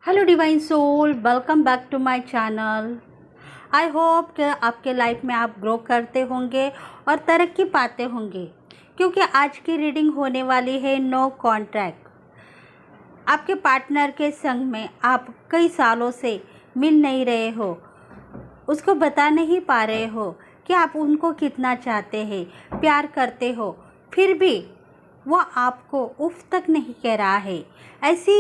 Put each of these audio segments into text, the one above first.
Hello divine soul, welcome back to my channel. I hope कि आपके life में आप ग्रो करते होंगे और तरक्की पाते होंगे, क्योंकि आज की रीडिंग होने वाली है नो कॉन्ट्रैक्ट। आपके पार्टनर के संग में आप कई सालों से मिल नहीं रहे हो, उसको बता नहीं पा रहे हो कि आप उनको कितना चाहते हैं, प्यार करते हो, फिर भी वो आपको उफ तक नहीं कह रहा है। ऐसी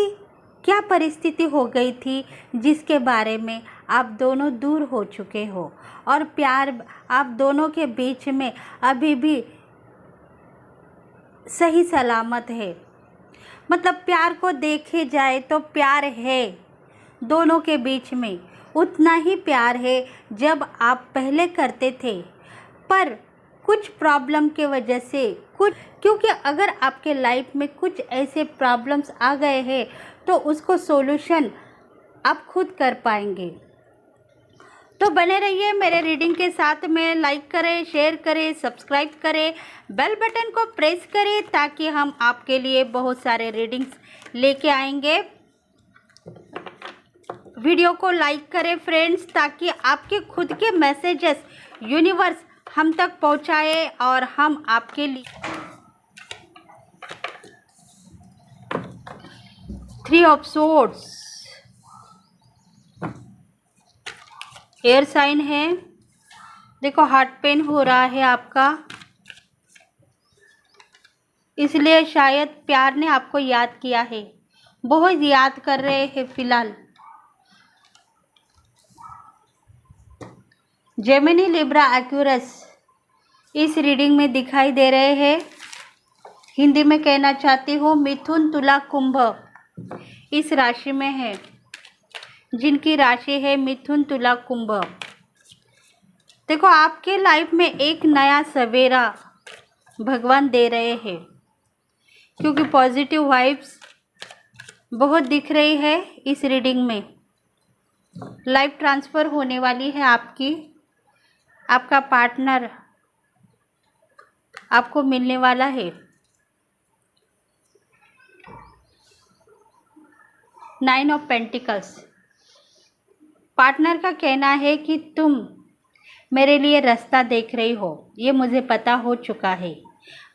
क्या परिस्थिति हो गई थी जिसके बारे में आप दोनों दूर हो चुके हो और प्यार आप दोनों के बीच में अभी भी सही सलामत है। मतलब प्यार को देखे जाए तो प्यार है दोनों के बीच में, उतना ही प्यार है जब आप पहले करते थे, पर कुछ प्रॉब्लम के वजह से क्योंकि अगर आपके लाइफ में कुछ ऐसे प्रॉब्लम्स आ गए हैं तो उसको सॉल्यूशन आप खुद कर पाएंगे। तो बने रहिए मेरे रीडिंग के साथ में। लाइक करें, शेयर करें, सब्सक्राइब करें, बेल बटन को प्रेस करें ताकि हम आपके लिए बहुत सारे रीडिंग्स लेके आएंगे। वीडियो को लाइक करें फ्रेंड्स, ताकि आपके खुद के मैसेजेस यूनिवर्स हम तक पहुंचाए और हम आपके लिए three of swords air sign है। देखो, हार्ट पेन हो रहा है आपका, इसलिए शायद प्यार ने आपको याद किया है, बहुत याद कर रहे हैं फिलहाल। जेमिनी, लिब्रा, एक्वेरियस इस रीडिंग में दिखाई दे रहे हैं। हिंदी में कहना चाहती हूँ, मिथुन, तुला, कुंभ इस राशि में है। जिनकी राशि है मिथुन, तुला, कुंभ। देखो, आपके लाइफ में एक नया सवेरा भगवान दे रहे हैं, क्योंकि पॉजिटिव वाइब्स बहुत दिख रही है इस रीडिंग में। लाइफ ट्रांसफ़र होने वाली है आपकी, आपका पार्टनर आपको मिलने वाला है। 9 ऑफ पेंटिकल्स। पार्टनर का कहना है कि तुम मेरे लिए रास्ता देख रही हो, ये मुझे पता हो चुका है,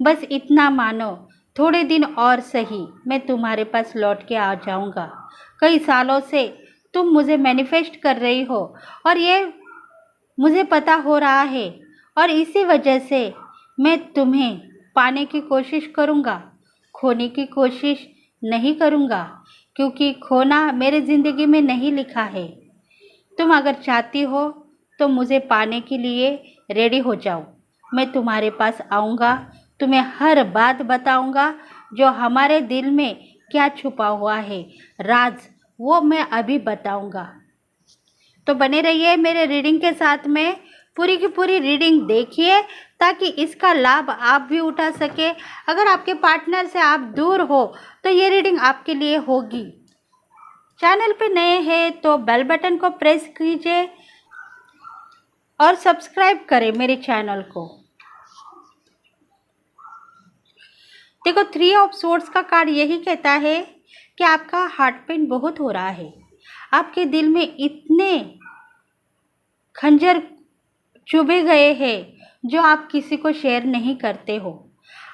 बस इतना मानो, थोड़े दिन और सही, मैं तुम्हारे पास लौट के आ जाऊंगा। कई सालों से तुम मुझे मैनिफेस्ट कर रही हो और ये मुझे पता हो रहा है, और इसी वजह से मैं तुम्हें पाने की कोशिश करूंगा, खोने की कोशिश नहीं करूंगा, क्योंकि खोना मेरे ज़िंदगी में नहीं लिखा है। तुम अगर चाहती हो तो मुझे पाने के लिए रेडी हो जाओ, मैं तुम्हारे पास आऊँगा, तुम्हें हर बात बताऊँगा, जो हमारे दिल में क्या छुपा हुआ है राज, वो मैं अभी बताऊँगा। तो बने रहिए मेरे रीडिंग के साथ में, पूरी की पूरी रीडिंग देखिए ताकि इसका लाभ आप भी उठा सके। अगर आपके पार्टनर से आप दूर हो तो ये रीडिंग आपके लिए होगी। चैनल पे नए हैं तो बेल बटन को प्रेस कीजिए और सब्सक्राइब करें मेरे चैनल को। देखो, 3 ऑफ सोर्ड्स का कार्ड यही कहता है कि आपका हार्ट पेन बहुत हो रहा है, आपके दिल में इतने खंजर चुभे गए हैं जो आप किसी को शेयर नहीं करते हो।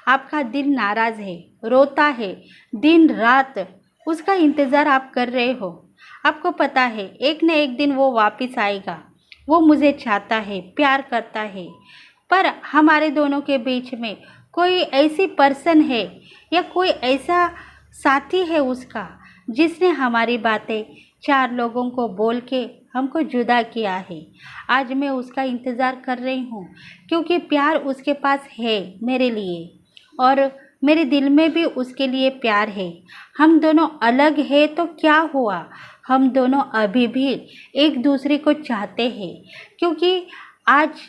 आपका दिल नाराज़ है, रोता है, दिन रात उसका इंतज़ार आप कर रहे हो। आपको पता है एक न एक दिन वो वापस आएगा, वो मुझे चाहता है, प्यार करता है, पर हमारे दोनों के बीच में कोई ऐसी पर्सन है या कोई ऐसा साथी है उसका, जिसने हमारी बातें 4 लोगों को बोल के हमको जुदा किया है। आज मैं उसका इंतज़ार कर रही हूँ, क्योंकि प्यार उसके पास है मेरे लिए, और मेरे दिल में भी उसके लिए प्यार है। हम दोनों अलग हैं तो क्या हुआ, हम दोनों अभी भी एक दूसरे को चाहते हैं, क्योंकि आज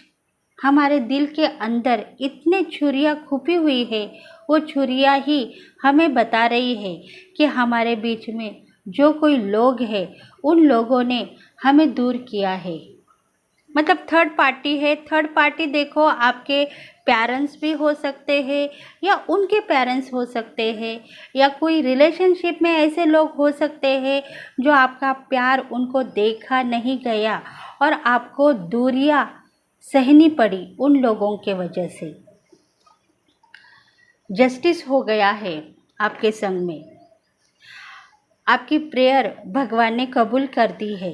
हमारे दिल के अंदर इतने छुरियाँ छुपी हुई है, वो छुरियाँ ही हमें बता रही है कि हमारे बीच में जो कोई लोग हैं, उन लोगों ने हमें दूर किया है। मतलब थर्ड पार्टी है। थर्ड पार्टी देखो, आपके पेरेंट्स भी हो सकते हैं या उनके पेरेंट्स हो सकते हैं, या कोई रिलेशनशिप में ऐसे लोग हो सकते हैं जो आपका प्यार उनको देखा नहीं गया और आपको दूरियां सहनी पड़ी उन लोगों के वजह से। जस्टिस हो गया है आपके संग में। आपकी प्रेयर भगवान ने कबूल कर दी है,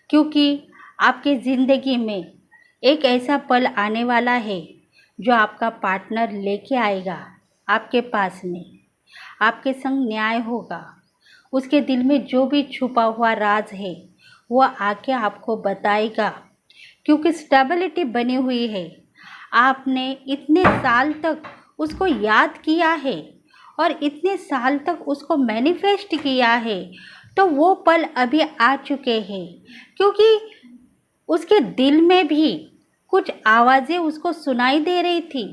क्योंकि आपके ज़िंदगी में एक ऐसा पल आने वाला है जो आपका पार्टनर लेके आएगा आपके पास में। आपके संग न्याय होगा। उसके दिल में जो भी छुपा हुआ राज है वो आके आपको बताएगा, क्योंकि स्टेबिलिटी बनी हुई है। आपने इतने साल तक उसको याद किया है और इतने साल तक उसको मैनिफेस्ट किया है, तो वो पल अभी आ चुके हैं। क्योंकि उसके दिल में भी कुछ आवाज़ें उसको सुनाई दे रही थी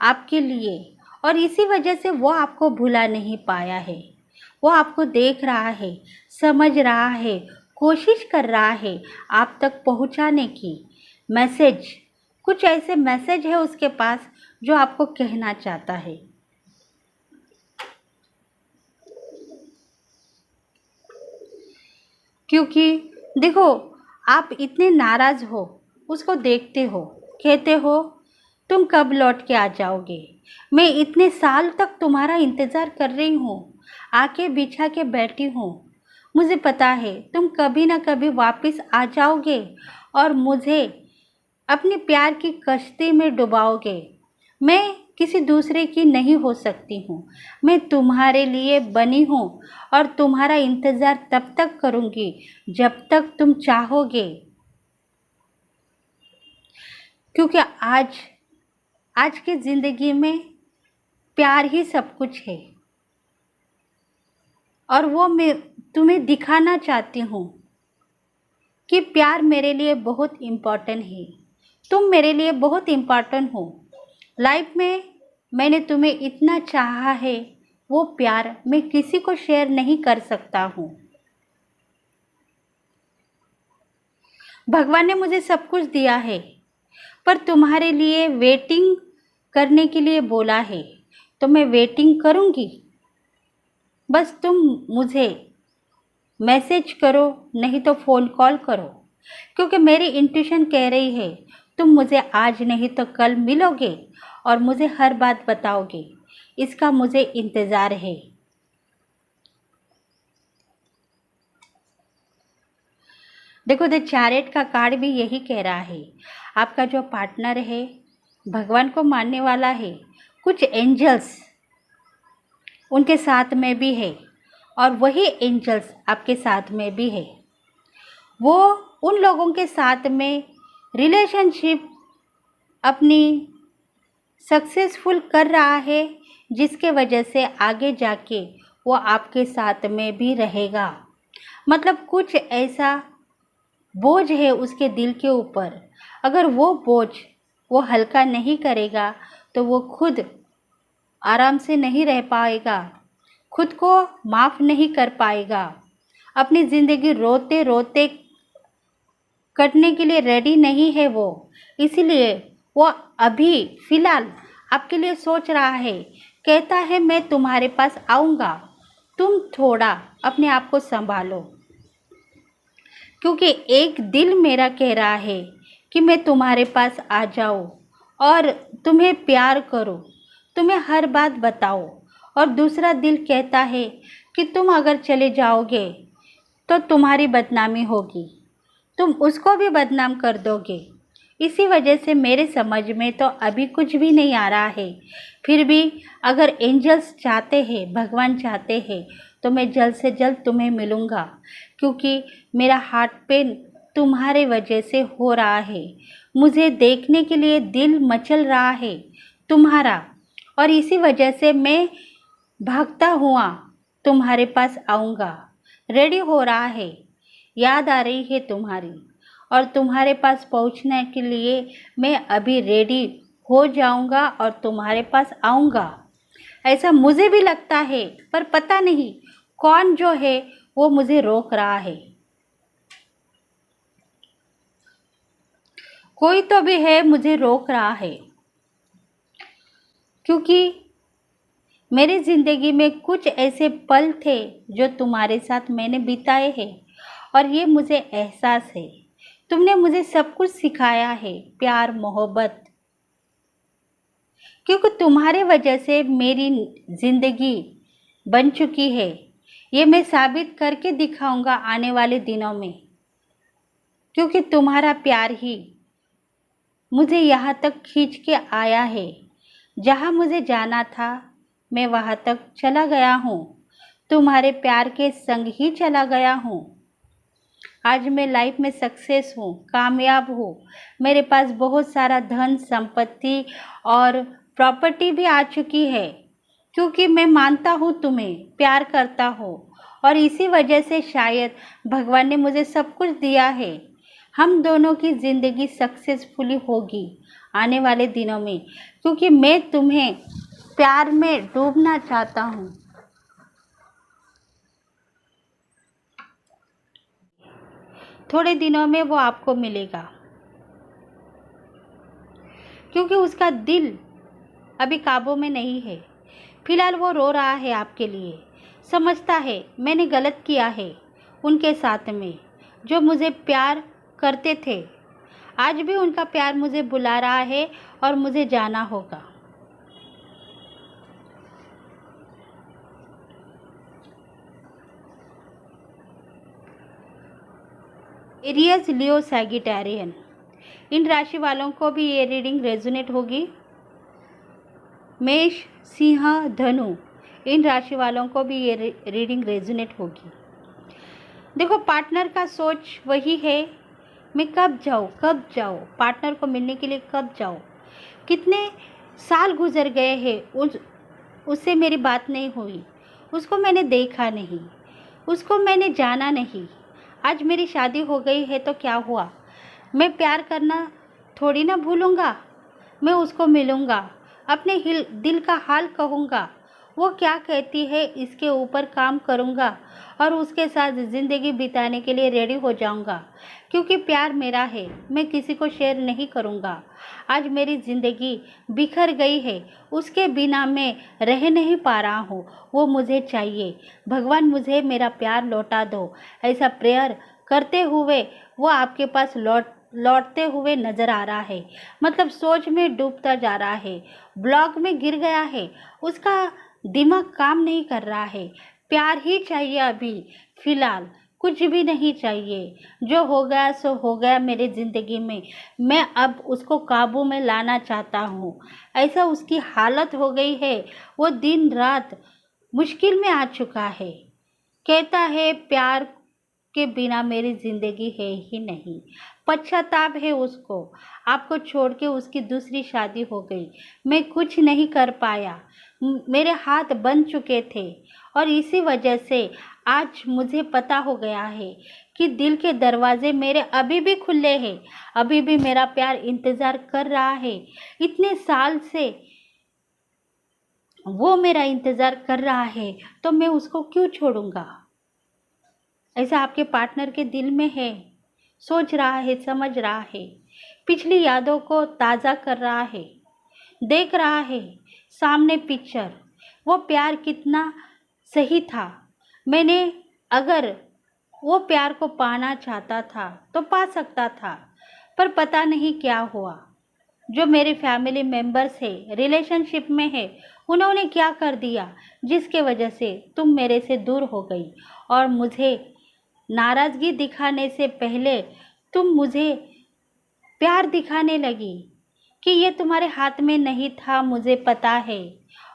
आपके लिए, और इसी वजह से वो आपको भुला नहीं पाया है। वो आपको देख रहा है, समझ रहा है, कोशिश कर रहा है आप तक पहुंचाने की। मैसेज, कुछ ऐसे मैसेज है उसके पास जो आपको कहना चाहता है। क्योंकि देखो, आप इतने नाराज़ हो, उसको देखते हो, कहते हो तुम कब लौट के आ जाओगे, मैं इतने साल तक तुम्हारा इंतज़ार कर रही हूँ, आके बिछा के बैठी हूँ, मुझे पता है तुम कभी ना कभी वापस आ जाओगे और मुझे अपने प्यार की कश्ती में डुबाओगे। मैं किसी दूसरे की नहीं हो सकती हूँ, मैं तुम्हारे लिए बनी हूँ और तुम्हारा इंतज़ार तब तक करूँगी जब तक तुम चाहोगे। क्योंकि आज की ज़िंदगी में प्यार ही सब कुछ है, और वो मैं तुम्हें दिखाना चाहती हूँ कि प्यार मेरे लिए बहुत इम्पॉर्टेंट है। तुम मेरे लिए बहुत इम्पॉर्टेंट हो। लाइफ में मैंने तुम्हें इतना चाहा है, वो प्यार मैं किसी को शेयर नहीं कर सकता हूँ। भगवान ने मुझे सब कुछ दिया है, पर तुम्हारे लिए वेटिंग करने के लिए बोला है, तो मैं वेटिंग करूँगी। बस तुम मुझे मैसेज करो, नहीं तो फ़ोन कॉल करो, क्योंकि मेरी इंट्यूशन कह रही है तुम मुझे आज नहीं तो कल मिलोगे और मुझे हर बात बताओगे। इसका मुझे इंतज़ार है। देखो, द चैरियट का कार्ड भी यही कह रहा है। आपका जो पार्टनर है भगवान को मानने वाला है, कुछ एंजल्स उनके साथ में भी है, और वही एंजल्स आपके साथ में भी है। वो उन लोगों के साथ में रिलेशनशिप अपनी सक्सेसफुल कर रहा है, जिसके वजह से आगे जाके वो आपके साथ में भी रहेगा। मतलब कुछ ऐसा बोझ है उसके दिल के ऊपर, अगर वो बोझ वो हल्का नहीं करेगा तो वो खुद आराम से नहीं रह पाएगा, खुद को माफ़ नहीं कर पाएगा, अपनी ज़िंदगी रोते रोते कटने के लिए रेडी नहीं है वो। इसीलिए वो अभी फ़िलहाल आपके लिए सोच रहा है, कहता है मैं तुम्हारे पास आऊँगा, तुम थोड़ा अपने आप को संभालो। क्योंकि एक दिल मेरा कह रहा है कि मैं तुम्हारे पास आ जाऊँ और तुम्हें प्यार करूँ, तुम्हें हर बात बताओ, और दूसरा दिल कहता है कि तुम अगर चले जाओगे तो तुम्हारी बदनामी होगी, तुम उसको भी बदनाम कर दोगे। इसी वजह से मेरे समझ में तो अभी कुछ भी नहीं आ रहा है। फिर भी अगर एंजल्स चाहते हैं, भगवान चाहते हैं, तो मैं जल्द से जल्द तुम्हें मिलूँगा, क्योंकि मेरा हार्ट पेन तुम्हारे वजह से हो रहा है। मुझे देखने के लिए दिल मचल रहा है तुम्हारा, और इसी वजह से मैं भागता हुआ तुम्हारे पास आऊँगा। रेडी हो रहा है, याद आ रही है तुम्हारी, और तुम्हारे पास पहुंचने के लिए मैं अभी रेडी हो जाऊंगा और तुम्हारे पास आऊंगा। ऐसा मुझे भी लगता है, पर पता नहीं कौन जो है वो मुझे रोक रहा है। कोई तो भी है मुझे रोक रहा है, क्योंकि मेरी ज़िंदगी में कुछ ऐसे पल थे जो तुम्हारे साथ मैंने बिताए हैं और ये मुझे एहसास है। तुमने मुझे सब कुछ सिखाया है, प्यार मोहब्बत, क्योंकि तुम्हारे वजह से मेरी ज़िंदगी बन चुकी है। ये मैं साबित करके दिखाऊंगा आने वाले दिनों में, क्योंकि तुम्हारा प्यार ही मुझे यहाँ तक खींच के आया है। जहाँ मुझे जाना था मैं वहाँ तक चला गया हूँ, तुम्हारे प्यार के संग ही चला गया हूँ। आज मैं लाइफ में सक्सेस हूँ, कामयाब हूँ। मेरे पास बहुत सारा धन संपत्ति और प्रॉपर्टी भी आ चुकी है, क्योंकि मैं मानता हूँ तुम्हें, प्यार करता हूँ और इसी वजह से शायद भगवान ने मुझे सब कुछ दिया है। हम दोनों की ज़िंदगी सक्सेसफुली होगी आने वाले दिनों में, क्योंकि मैं तुम्हें प्यार में डूबना चाहता हूँ। थोड़े दिनों में वो आपको मिलेगा, क्योंकि उसका दिल अभी काबू में नहीं है। फिलहाल वो रो रहा है आपके लिए, समझता है मैंने गलत किया है उनके साथ में, जो मुझे प्यार करते थे। आज भी उनका प्यार मुझे बुला रहा है और मुझे जाना होगा। एरियस, लियो, सैगिटेरियन, इन राशि वालों को भी ये रीडिंग रेजोनेट होगी। मेष, सिंह, धनु, इन राशि वालों को भी ये रीडिंग रेजोनेट होगी। देखो, पार्टनर का सोच वही है, मैं कब जाऊँ पार्टनर को मिलने के लिए, कब जाऊँ। कितने साल गुजर गए हैं, उससे मेरी बात नहीं हुई, उसको मैंने देखा नहीं, उसको मैंने जाना नहीं। आज मेरी शादी हो गई है तो क्या हुआ, मैं प्यार करना थोड़ी ना भूलूँगा। मैं उसको मिलूँगा, अपने दिल का हाल कहूँगा, वो क्या कहती है इसके ऊपर काम करूँगा और उसके साथ ज़िंदगी बिताने के लिए रेडी हो जाऊँगा, क्योंकि प्यार मेरा है, मैं किसी को शेयर नहीं करूँगा। आज मेरी ज़िंदगी बिखर गई है, उसके बिना मैं रह नहीं पा रहा हूँ, वो मुझे चाहिए। भगवान मुझे मेरा प्यार लौटा दो, ऐसा प्रेयर करते हुए वो आपके पास लौटते हुए नज़र आ रहा है। मतलब सोच में डूबता जा रहा है, ब्लॉक में गिर गया है, उसका दिमाग काम नहीं कर रहा है। प्यार ही चाहिए अभी, फिलहाल कुछ भी नहीं चाहिए। जो हो गया सो हो गया मेरी ज़िंदगी में, मैं अब उसको काबू में लाना चाहता हूँ। ऐसा उसकी हालत हो गई है, वो दिन रात मुश्किल में आ चुका है। कहता है प्यार के बिना मेरी ज़िंदगी है ही नहीं। पश्चाताप है उसको, आपको छोड़ के उसकी दूसरी शादी हो गई। मैं कुछ नहीं कर पाया, मेरे हाथ बंध चुके थे और इसी वजह से आज मुझे पता हो गया है कि दिल के दरवाजे मेरे अभी भी खुले हैं, अभी भी मेरा प्यार इंतज़ार कर रहा है। इतने साल से वो मेरा इंतज़ार कर रहा है, तो मैं उसको क्यों छोड़ूंगा। ऐसा आपके पार्टनर के दिल में है, सोच रहा है, समझ रहा है, पिछली यादों को ताज़ा कर रहा है, देख रहा है सामने पिक्चर, वो प्यार कितना सही था। मैंने अगर वो प्यार को पाना चाहता था तो पा सकता था, पर पता नहीं क्या हुआ। जो मेरे फैमिली मेंबर्स है, रिलेशनशिप में है, उन्होंने क्या कर दिया जिसके वजह से तुम मेरे से दूर हो गई और मुझे नाराज़गी दिखाने से पहले तुम मुझे प्यार दिखाने लगी कि ये तुम्हारे हाथ में नहीं था, मुझे पता है।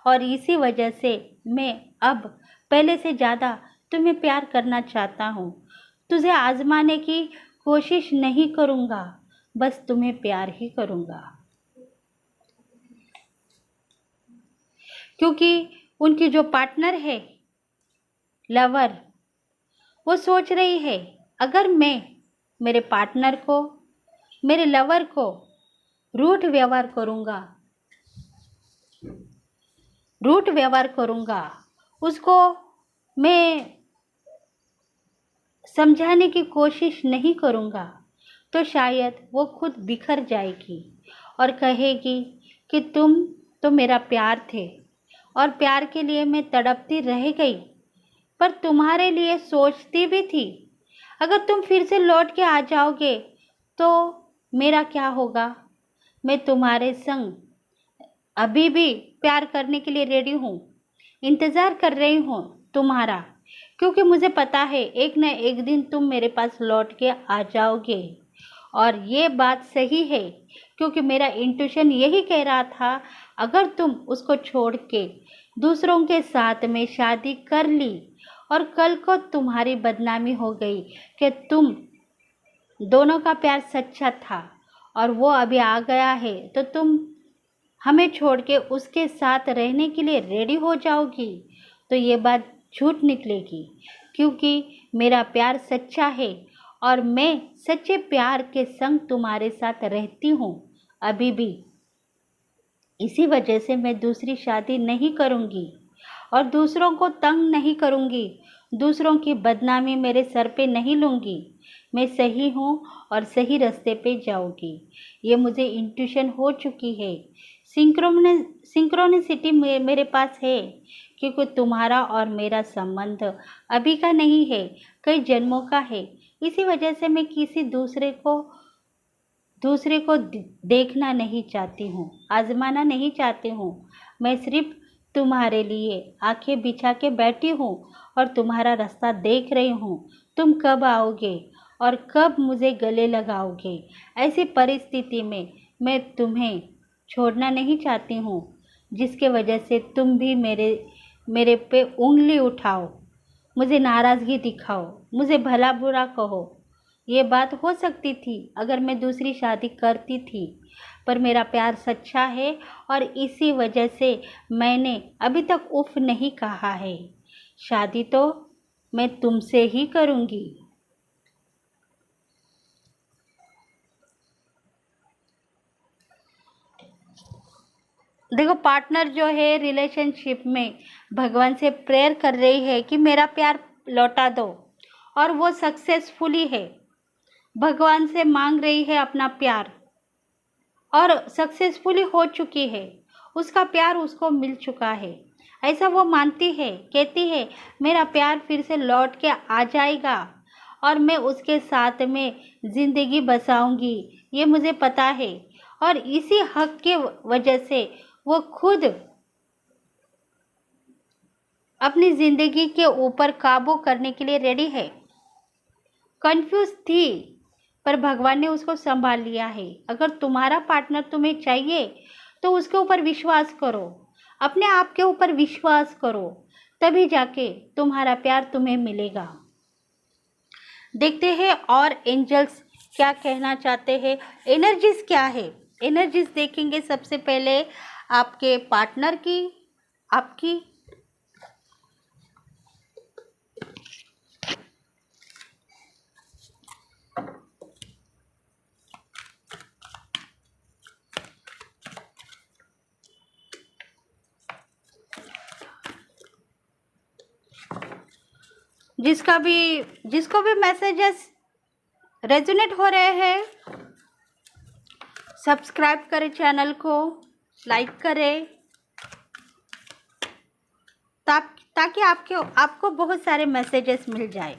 और इसी वजह से मैं अब पहले से ज़्यादा तुम्हें प्यार करना चाहता हूँ। तुझे आजमाने की कोशिश नहीं करूँगा, बस तुम्हें प्यार ही करूँगा। क्योंकि उनकी जो पार्टनर है, लवर, वो सोच रही है अगर मैं मेरे पार्टनर को, मेरे लवर को रूठ व्यवहार करूँगा, उसको मैं समझाने की कोशिश नहीं करूँगा, तो शायद वो खुद बिखर जाएगी और कहेगी कि तुम तो मेरा प्यार थे और प्यार के लिए मैं तड़पती रह गई, पर तुम्हारे लिए सोचती भी थी। अगर तुम फिर से लौट के आ जाओगे तो मेरा क्या होगा? मैं तुम्हारे संग अभी भी प्यार करने के लिए रेडी हूँ, इंतज़ार कर रही हूँ तुम्हारा, क्योंकि मुझे पता है एक न एक दिन तुम मेरे पास लौट के आ जाओगे। और ये बात सही है, क्योंकि मेरा इंट्यूशन यही कह रहा था, अगर तुम उसको छोड़ के दूसरों के साथ में शादी कर ली और कल को तुम्हारी बदनामी हो गई कि तुम दोनों का प्यार सच्चा था और वो अभी आ गया है, तो तुम हमें छोड़ के उसके साथ रहने के लिए रेडी हो जाओगी, तो ये बात झूठ निकलेगी, क्योंकि मेरा प्यार सच्चा है और मैं सच्चे प्यार के संग तुम्हारे साथ रहती हूँ अभी भी। इसी वजह से मैं दूसरी शादी नहीं करूँगी और दूसरों को तंग नहीं करूँगी, दूसरों की बदनामी मेरे सर पे नहीं लूँगी। मैं सही हूँ और सही रास्ते पे जाऊँगी, ये मुझे इंट्यूशन हो चुकी है। सिंक्रोनिसिटी मेरे पास है, क्योंकि तुम्हारा और मेरा संबंध अभी का नहीं है, कई जन्मों का है। इसी वजह से मैं किसी दूसरे को देखना नहीं चाहती हूँ, आजमाना नहीं चाहती हूँ। मैं सिर्फ तुम्हारे लिए आंखें बिछा के बैठी हूँ और तुम्हारा रास्ता देख रही हूँ। तुम कब आओगे और कब मुझे गले लगाओगे? ऐसी परिस्थिति में मैं तुम्हें छोड़ना नहीं चाहती हूँ, जिसके वजह से तुम भी मेरे पे उंगली उठाओ, मुझे नाराज़गी दिखाओ, मुझे भला बुरा कहो। ये बात हो सकती थी अगर मैं दूसरी शादी करती थी, पर मेरा प्यार सच्चा है और इसी वजह से मैंने अभी तक उफ नहीं कहा है। शादी तो मैं तुमसे ही करूँगी। देखो, पार्टनर जो है रिलेशनशिप में भगवान से प्रेयर कर रही है कि मेरा प्यार लौटा दो, और वो सक्सेसफुली है, भगवान से मांग रही है अपना प्यार और सक्सेसफुली हो चुकी है। उसका प्यार उसको मिल चुका है, ऐसा वो मानती है, कहती है मेरा प्यार फिर से लौट के आ जाएगा और मैं उसके साथ में ज़िंदगी बसाऊंगी, ये मुझे पता है। और इसी हक के वजह से वो खुद अपनी ज़िंदगी के ऊपर काबू करने के लिए रेडी है। कंफ्यूज थी, पर भगवान ने उसको संभाल लिया है। अगर तुम्हारा पार्टनर तुम्हें चाहिए तो उसके ऊपर विश्वास करो, अपने आप के ऊपर विश्वास करो, तभी जाके तुम्हारा प्यार तुम्हें मिलेगा। देखते हैं और एंजल्स क्या कहना चाहते हैं, एनर्जीज क्या है। एनर्जीज देखेंगे सबसे पहले आपके पार्टनर की, आपकी। जिसको भी मैसेजेस रेजोनेट हो रहे हैं, सब्सक्राइब करें चैनल को, लाइक करें, ताकि आपको बहुत सारे मैसेजेस मिल जाए।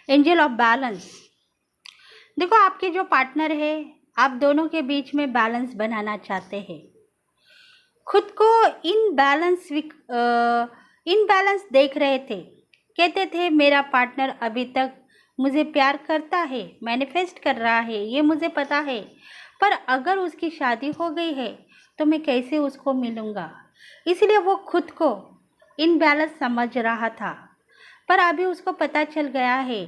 Angel of balance. देखो, आपके जो पार्टनर है, आप दोनों के बीच में बैलेंस बनाना चाहते हैं। खुद को इनबैलेंस देख रहे थे, कहते थे मेरा पार्टनर अभी तक मुझे प्यार करता है, मैनिफेस्ट कर रहा है, ये मुझे पता है, पर अगर उसकी शादी हो गई है तो मैं कैसे उसको मिलूँगा। इसलिए वो खुद को इनबैलेंस समझ रहा था, पर अभी उसको पता चल गया है,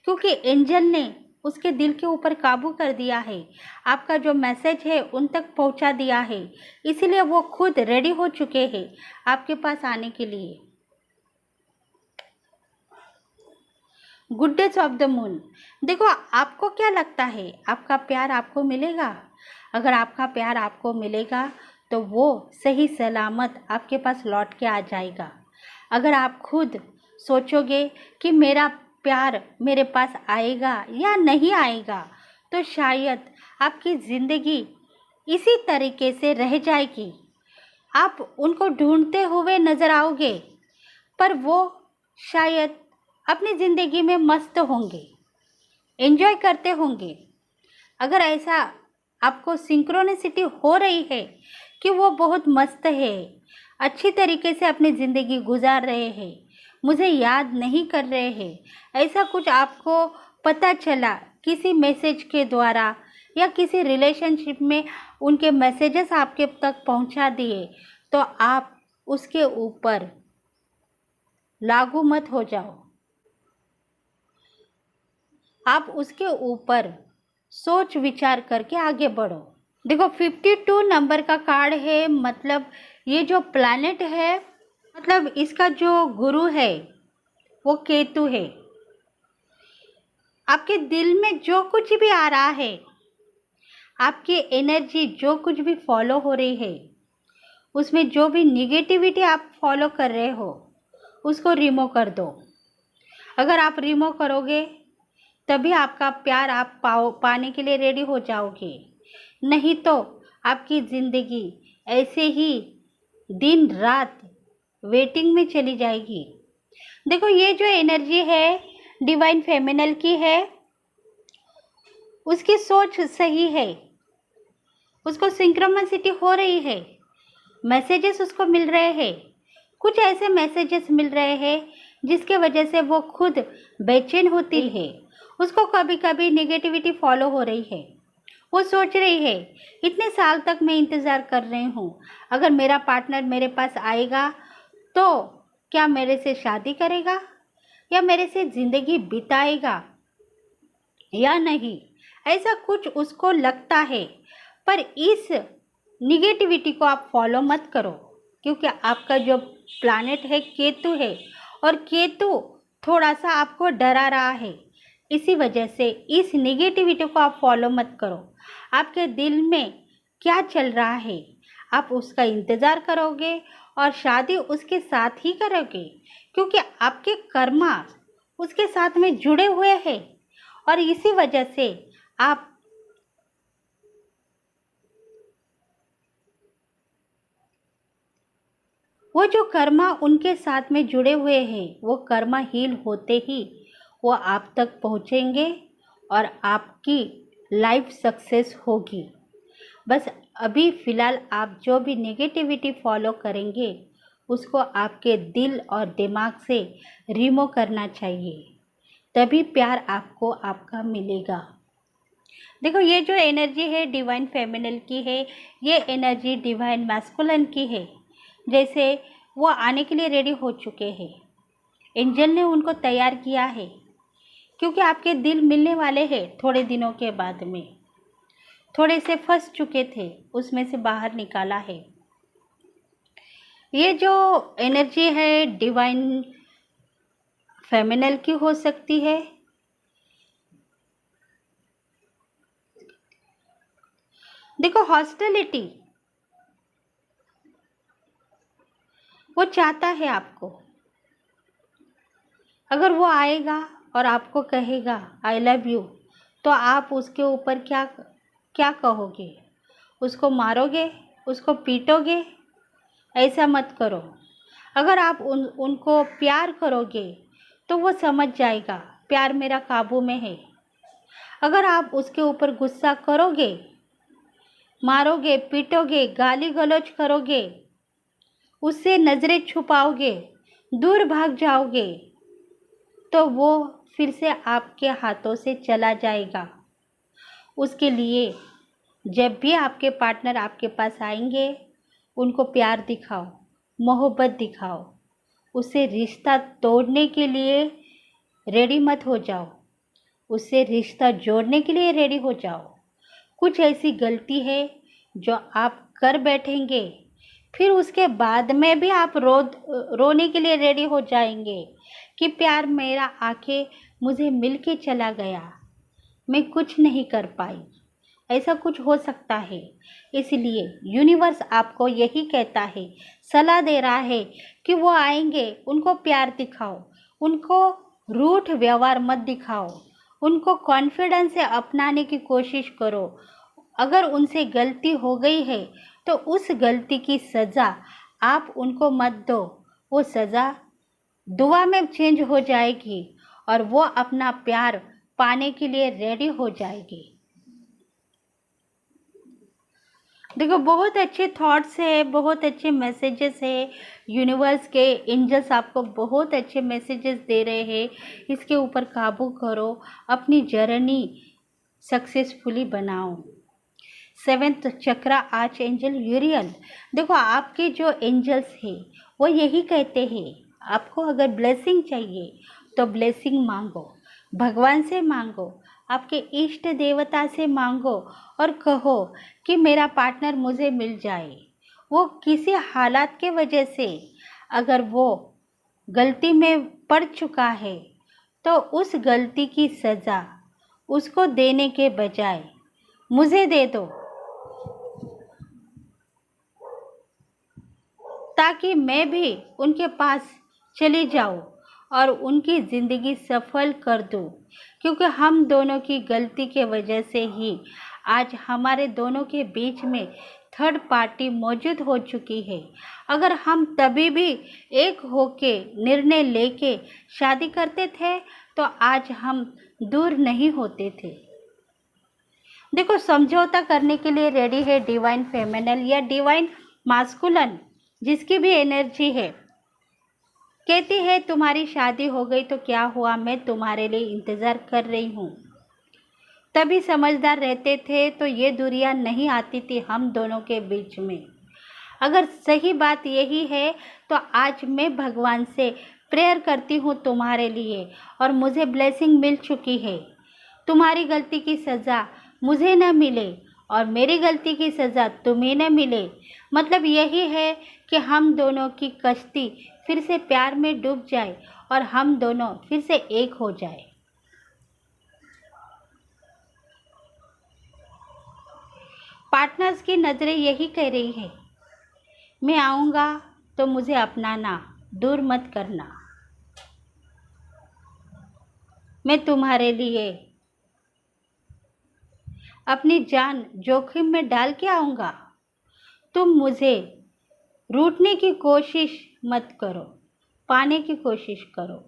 क्योंकि एंजल ने उसके दिल के ऊपर काबू कर दिया है, आपका जो मैसेज है उन तक पहुंचा दिया है। इसलिए वो खुद रेडी हो चुके हैं आपके पास आने के लिए। Good days of the moon. देखो, आपको क्या लगता है, आपका प्यार आपको मिलेगा? अगर आपका प्यार आपको मिलेगा तो वो सही सलामत आपके पास लौट के आ जाएगा। अगर आप खुद सोचोगे कि मेरा प्यार मेरे पास आएगा या नहीं आएगा, तो शायद आपकी ज़िंदगी इसी तरीके से रह जाएगी। आप उनको ढूंढते हुए नज़र आओगे, पर वो शायद अपनी ज़िंदगी में मस्त होंगे, एंजॉय करते होंगे। अगर ऐसा आपको सिंक्रोनिसिटी हो रही है कि वो बहुत मस्त है, अच्छी तरीके से अपनी ज़िंदगी गुजार रहे हैं, मुझे याद नहीं कर रहे हैं, ऐसा कुछ आपको पता चला किसी मैसेज के द्वारा या किसी रिलेशनशिप में उनके मैसेजेस आपके तक पहुंचा दिए, तो आप उसके ऊपर लागू मत हो जाओ। आप उसके ऊपर सोच विचार करके आगे बढ़ो। देखो 52 नंबर का कार्ड है, मतलब ये जो प्लैनेट है, मतलब इसका जो गुरु है वो केतु है। आपके दिल में जो कुछ भी आ रहा है, आपकी एनर्जी जो कुछ भी फॉलो हो रही है, उसमें जो भी निगेटिविटी आप फॉलो कर रहे हो उसको रिमूव कर दो। अगर आप रिमूव करोगे तभी आपका प्यार आप पाने के लिए रेडी हो जाओगे, नहीं तो आपकी ज़िंदगी ऐसे ही दिन रात वेटिंग में चली जाएगी। देखो ये जो एनर्जी है डिवाइन फेमिनल की है, उसकी सोच सही है, उसको सिंक्रोनिसिटी हो रही है, मैसेजेस उसको मिल रहे हैं। कुछ ऐसे मैसेजेस मिल रहे हैं जिसके वजह से वो खुद बेचैन होती है, उसको कभी कभी नेगेटिविटी फॉलो हो रही है। वो सोच रही है इतने साल तक मैं इंतज़ार कर रही हूँ, अगर मेरा पार्टनर मेरे पास आएगा तो क्या मेरे से शादी करेगा या मेरे से ज़िंदगी बिताएगा या नहीं, ऐसा कुछ उसको लगता है। पर इस निगेटिविटी को आप फॉलो मत करो, क्योंकि आपका जो प्लैनेट है केतु है, और केतु थोड़ा सा आपको डरा रहा है। इसी वजह से इस निगेटिविटी को आप फॉलो मत करो। आपके दिल में क्या चल रहा है आप उसका इंतज़ार करोगे और शादी उसके साथ ही करोगे, क्योंकि आपके कर्मा उसके साथ में जुड़े हुए हैं। और इसी वजह से आप वो जो कर्मा उनके साथ में जुड़े हुए हैं, वो कर्मा हील होते ही वो आप तक पहुँचेंगे और आपकी लाइफ सक्सेस होगी। बस अभी फ़िलहाल आप जो भी नेगेटिविटी फॉलो करेंगे उसको आपके दिल और दिमाग से रिमूव करना चाहिए, तभी प्यार आपको आपका मिलेगा। देखो ये जो एनर्जी है डिवाइन फेमिनल की है, ये एनर्जी डिवाइन मैस्कुलिन की है। जैसे वो आने के लिए रेडी हो चुके हैं, एंजल ने उनको तैयार किया है, क्योंकि आपके दिल मिलने वाले हैं थोड़े दिनों के बाद में। थोड़े से फंस चुके थे, उसमें से बाहर निकाला है। ये जो एनर्जी है डिवाइन फेमिनल की हो सकती है। देखो हॉस्टिलिटी वो चाहता है आपको। अगर वो आएगा और आपको कहेगा आई लव यू, तो आप उसके ऊपर क्या क्या कहोगे? उसको मारोगे, उसको पीटोगे? ऐसा मत करो। अगर आप उनको प्यार करोगे तो वो समझ जाएगा प्यार मेरा काबू में है। अगर आप उसके ऊपर गुस्सा करोगे, मारोगे, पीटोगे, गाली गलौज करोगे, उससे नज़रें छुपाओगे, दूर भाग जाओगे, तो वो फिर से आपके हाथों से चला जाएगा। उसके लिए जब भी आपके पार्टनर आपके पास आएंगे, उनको प्यार दिखाओ, मोहब्बत दिखाओ। उससे रिश्ता तोड़ने के लिए रेडी मत हो जाओ, उससे रिश्ता जोड़ने के लिए रेडी हो जाओ। कुछ ऐसी गलती है जो आप कर बैठेंगे, फिर उसके बाद में भी आप रोने के लिए रेडी हो जाएंगे कि प्यार मेरा आके मुझे मिल के चला गया, मैं कुछ नहीं कर पाई। ऐसा कुछ हो सकता है। इसलिए यूनिवर्स आपको यही कहता है, सलाह दे रहा है कि वो आएंगे, उनको प्यार दिखाओ, उनको रूठ व्यवहार मत दिखाओ, उनको कॉन्फिडेंस से अपनाने की कोशिश करो। अगर उनसे गलती हो गई है तो उस गलती की सज़ा आप उनको मत दो, वो सज़ा दुआ में चेंज हो जाएगी और वो अपना प्यार पाने के लिए रेडी हो जाएगी। देखो, बहुत अच्छे थॉट्स है, बहुत अच्छे मैसेजेस है, यूनिवर्स के एंजल्स आपको बहुत अच्छे मैसेजेस दे रहे हैं। इसके ऊपर काबू करो, अपनी जर्नी सक्सेसफुली बनाओ। 7th चक्रा आर्च एंजल यूरियल। देखो, आपके जो एंजल्स हैं वो यही कहते हैं, आपको अगर ब्लेसिंग चाहिए तो ब्लेसिंग मांगो, भगवान से मांगो, आपके इष्ट देवता से मांगो और कहो कि मेरा पार्टनर मुझे मिल जाए। वो किसी हालात के वजह से अगर वो गलती में पड़ चुका है तो उस गलती की सज़ा उसको देने के बजाय मुझे दे दो, ताकि मैं भी उनके पास चली जाऊं और उनकी ज़िंदगी सफल कर दूं। क्योंकि हम दोनों की गलती के वजह से ही आज हमारे दोनों के बीच में थर्ड पार्टी मौजूद हो चुकी है। अगर हम तभी भी एक होके निर्णय लेके शादी करते थे तो आज हम दूर नहीं होते थे। देखो, समझौता करने के लिए रेडी है डिवाइन फेमिनल या डिवाइन मास्कुलन, जिसकी भी एनर्जी है। कहती है तुम्हारी शादी हो गई तो क्या हुआ, मैं तुम्हारे लिए इंतज़ार कर रही हूँ। तभी समझदार रहते थे तो ये दूरियां नहीं आती थी हम दोनों के बीच में। अगर सही बात यही है तो आज मैं भगवान से प्रेयर करती हूँ तुम्हारे लिए और मुझे ब्लेसिंग मिल चुकी है। तुम्हारी गलती की सज़ा मुझे न मिले और मेरी गलती की सज़ा तुम्हें न मिले। मतलब यही है कि हम दोनों की कश्ती फिर से प्यार में डूब जाए और हम दोनों फिर से एक हो जाए। पार्टनर्स की नज़रें यही कह रही है, मैं आऊँगा तो मुझे अपनाना, दूर मत करना। मैं तुम्हारे लिए अपनी जान जोखिम में डाल के आऊँगा। तुम मुझे रूठने की कोशिश मत करो, पाने की कोशिश करो।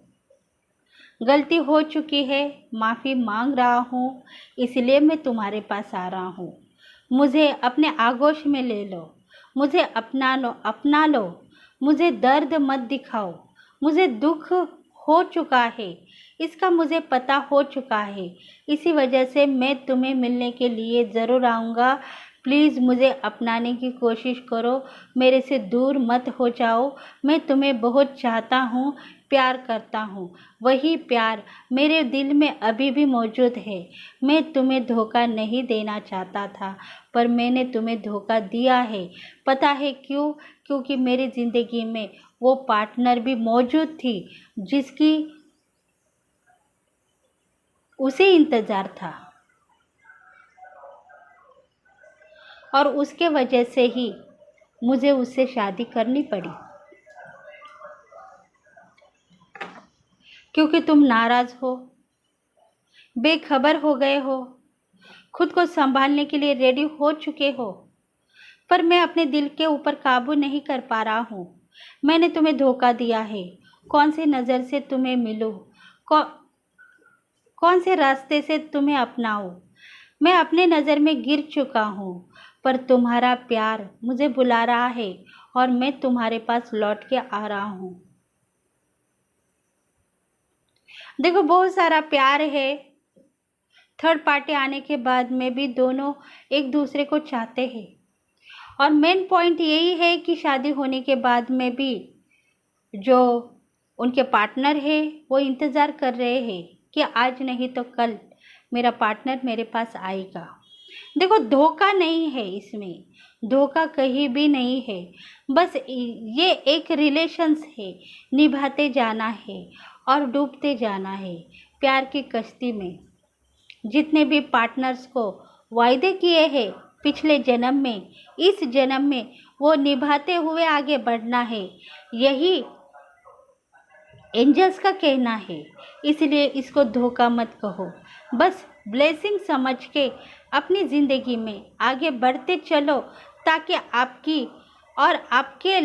गलती हो चुकी है, माफ़ी मांग रहा हूँ, इसलिए मैं तुम्हारे पास आ रहा हूँ। मुझे अपने आगोश में ले लो, मुझे अपना लो। मुझे दर्द मत दिखाओ। मुझे दुख हो चुका है, इसका मुझे पता हो चुका है। इसी वजह से मैं तुम्हें मिलने के लिए ज़रूर आऊँगा। प्लीज़ मुझे अपनाने की कोशिश करो, मेरे से दूर मत हो जाओ। मैं तुम्हें बहुत चाहता हूँ, प्यार करता हूँ। वही प्यार मेरे दिल में अभी भी मौजूद है। मैं तुम्हें धोखा नहीं देना चाहता था, पर मैंने तुम्हें धोखा दिया है। पता है क्यों? क्योंकि मेरी ज़िंदगी में वो पार्टनर भी मौजूद थी जिसकी उसे इंतज़ार था और उसके वजह से ही मुझे उससे शादी करनी पड़ी। क्योंकि तुम नाराज़ हो, बेखबर हो गए हो, खुद को संभालने के लिए रेडी हो चुके हो, पर मैं अपने दिल के ऊपर काबू नहीं कर पा रहा हूँ। मैंने तुम्हें धोखा दिया है। कौन से नज़र से तुम्हें मिलूँ, कौन से रास्ते से तुम्हें अपनाऊँ। मैं अपने नज़र में गिर चुका हूँ, पर तुम्हारा प्यार मुझे बुला रहा है और मैं तुम्हारे पास लौट के आ रहा हूँ। देखो, बहुत सारा प्यार है। थर्ड पार्टी आने के बाद में भी दोनों एक दूसरे को चाहते हैं और मेन पॉइंट यही है कि शादी होने के बाद में भी जो उनके पार्टनर है वो इंतज़ार कर रहे हैं कि आज नहीं तो कल मेरा पार्टनर मेरे पास आएगा। देखो, धोखा नहीं है इसमें, धोखा कहीं भी नहीं है। बस ये एक रिलेशंस है, निभाते जाना है और डूबते जाना है प्यार की कश्ती में। जितने भी पार्टनर्स को वायदे किए हैं पिछले जन्म में, इस जन्म में वो निभाते हुए आगे बढ़ना है, यही एंजल्स का कहना है। इसलिए इसको धोखा मत कहो, बस ब्लेसिंग समझ के अपनी ज़िंदगी में आगे बढ़ते चलो, ताकि आपकी और आपके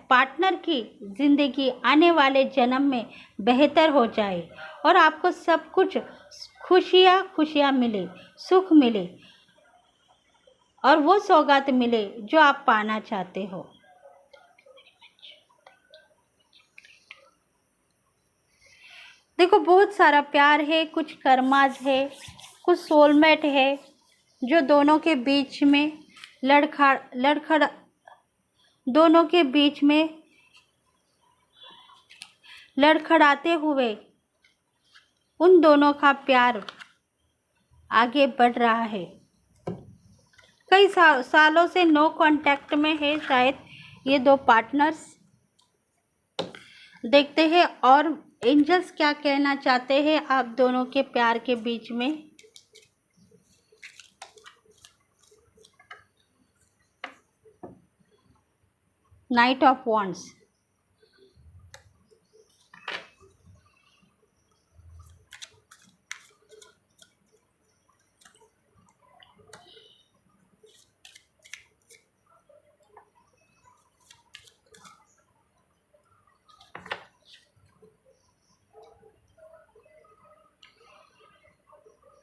पार्टनर की ज़िंदगी आने वाले जन्म में बेहतर हो जाए और आपको सब कुछ खुशियाँ मिले, सुख मिले और वो सौगात मिले जो आप पाना चाहते हो। देखो, बहुत सारा प्यार है, कुछ कर्माज है, कुछ सोलमेट है जो दोनों के बीच में दोनों के बीच में लड़खड़ाते हुए उन दोनों का प्यार आगे बढ़ रहा है। कई सालों से नो कांटेक्ट में है शायद ये दो पार्टनर्स। देखते हैं और एंजल्स क्या कहना चाहते हैं आप दोनों के प्यार के बीच में। नाइट ऑफ वॉन्ड्स,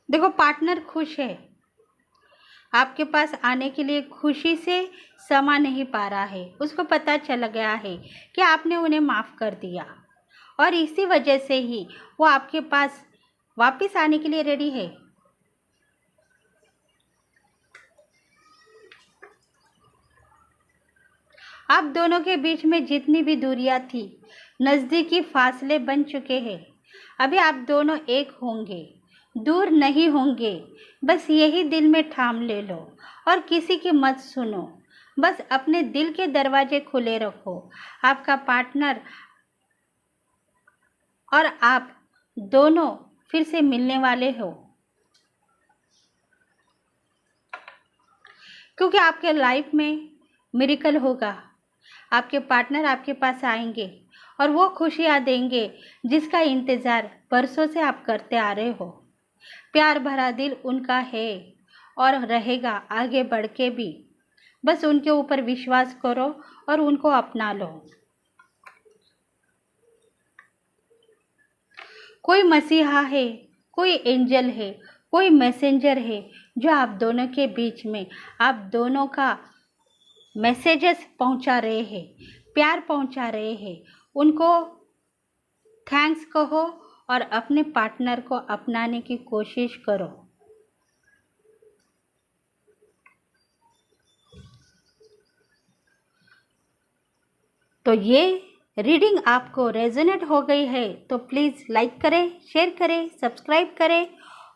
देखो पार्टनर खुश है, आपके पास आने के लिए खुशी से समा नहीं पा रहा है। उसको पता चल गया है कि आपने उन्हें माफ़ कर दिया और इसी वजह से ही वो आपके पास वापस आने के लिए रेडी है। आप दोनों के बीच में जितनी भी दूरियां थी, नज़दीकी फासले बन चुके हैं। अभी आप दोनों एक होंगे, दूर नहीं होंगे। बस यही दिल में ठाम ले लो और किसी की मत सुनो। बस अपने दिल के दरवाजे खुले रखो। आपका पार्टनर और आप दोनों फिर से मिलने वाले हो, क्योंकि आपके लाइफ में मिरेकल होगा। आपके पार्टनर आपके पास आएंगे और वो खुशियाँ देंगे जिसका इंतज़ार बरसों से आप करते आ रहे हो। प्यार भरा दिल उनका है और रहेगा आगे बढ़ के भी। बस उनके ऊपर विश्वास करो और उनको अपना लो। कोई मसीहा है, कोई एंजल है, कोई मैसेंजर है जो आप दोनों के बीच में आप दोनों का मैसेजेस पहुंचा रहे हैं, प्यार पहुंचा रहे हैं। उनको थैंक्स कहो और अपने पार्टनर को अपनाने की कोशिश करो। तो ये रीडिंग आपको रेजोनेट हो गई है तो प्लीज़ लाइक करें, शेयर करें, सब्सक्राइब करें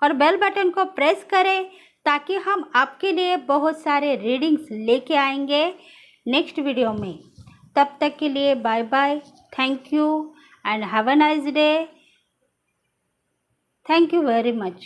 और बेल बटन को प्रेस करें, ताकि हम आपके लिए बहुत सारे रीडिंग्स लेके आएंगे नेक्स्ट वीडियो में। तब तक के लिए bye bye, thank you and have a nice day. Thank you very much.